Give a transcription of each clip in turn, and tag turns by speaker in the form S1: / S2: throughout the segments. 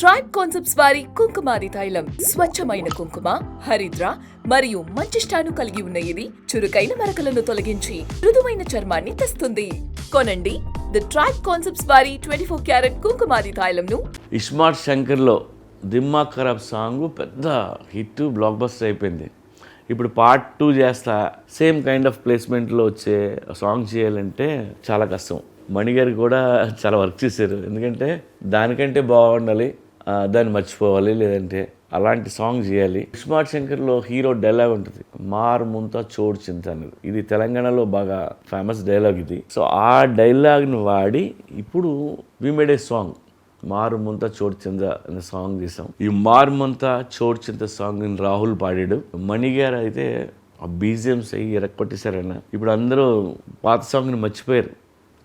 S1: Tribe concepts వారి కుంకుమాది తైలం స్వచ్ఛమైన కుంకుమ, హరిద్ర మరియు మంచిష్టాను కలిగి ఉన్న ఇది చురుకైన మరకలను తొలగించి మృదువైన చర్మాన్ని తెస్తుంది. కొనండి ది ట్రైబ్ కాన్సెప్ట్స్ వారి 24 క్యారెట్ కుంకుమాది తైలంను.
S2: ఇస్మార్ట్ శంకర్లో దిమ్మా ఖరాబ్ సాంగ్ పెద్ద హిట్, బ్లాక్ బస్టర్ అయిపోయింది. ఇప్పుడు పార్ట్ 2 చేస్తా, సేమ్ కైండ్ ఆఫ్ ప్లేస్మెంట్లో వచ్చే సాంగ్ చేయాలంటే చాలా కష్టం. మణిగారు కూడా చాలా వర్క్ చేశారు, ఎందుకంటే దానికంటే బాగుండాలి, దాన్ని మర్చిపోవాలి, లేదంటే అలాంటి సాంగ్ చేయాలి. ఇస్మార్ట్ శంకర్లో హీరో డైలాగ్ ఉంటుంది, మార్ ముంతా చోడు చింత అనేది. ఇది తెలంగాణలో బాగా ఫేమస్ డైలాగ్ ఇది. సో ఆ డైలాగ్ని వాడి ఇప్పుడు వి మేడ్ ఏ సాంగ్, మారు ముంత చోటు చింత అనే సాంగ్ చేసాం. ఈ మారు ముంత చోటు చింత సాంగ్ రాహుల్ పాడాడు. మణిగారు అయితే ఆ బీజిఎంస్ అయ్యి ఎరక్కొట్టేశారన్న. ఇప్పుడు అందరూ పాత సాంగ్ని మర్చిపోయారు,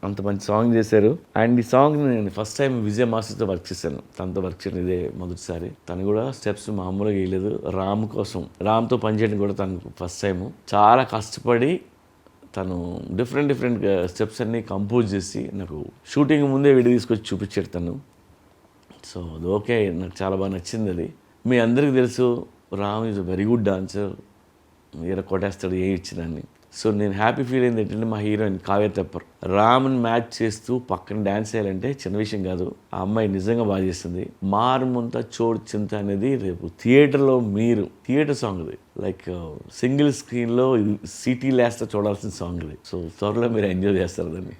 S2: అంత మంచి సాంగ్ చేశారు. అండ్ ఈ సాంగ్ని నేను ఫస్ట్ టైం విజయ్ మాస్టర్తో వర్క్ చేశాను. తనతో వర్క్ చేయడం ఇదే మొదటిసారి. తను కూడా స్టెప్స్ మామూలుగా వేయలేదు. రామ్ కోసం, రామ్తో పనిచేయడం కూడా తనకు ఫస్ట్ టైము. చాలా కష్టపడి తను డిఫరెంట్ స్టెప్స్ అన్నీ కంపోజ్ చేసి నాకు షూటింగ్ ముందే వీడియో తీసుకొచ్చి చూపించాడు తను. సో అది ఓకే, నాకు చాలా బాగా నచ్చింది అది. మీ అందరికీ తెలుసు Ram is very good dancer, ఈర కొట్టేస్తాడు ఏ ఇచ్చినాన్ని. సో నేను హ్యాపీ ఫీల్ అయింది ఏంటంటే మా హీరోయిన్ కావ్య తెప్పర్ రామ్ని మ్యాచ్ చేస్తూ పక్కన డ్యాన్స్ చేయాలంటే చిన్న విషయం కాదు. ఆ అమ్మాయి నిజంగా బాగా చేస్తుంది. మారుముంత చోడు చింత అనేది రేపు థియేటర్లో, మీరు థియేటర్ సాంగ్ ఇది, లైక్ సింగిల్ స్క్రీన్లో సిటీ లేస్తా చూడాల్సిన సాంగ్ ఇది. సో త్వరలో మీరు ఎంజాయ్ చేస్తారు దాన్ని.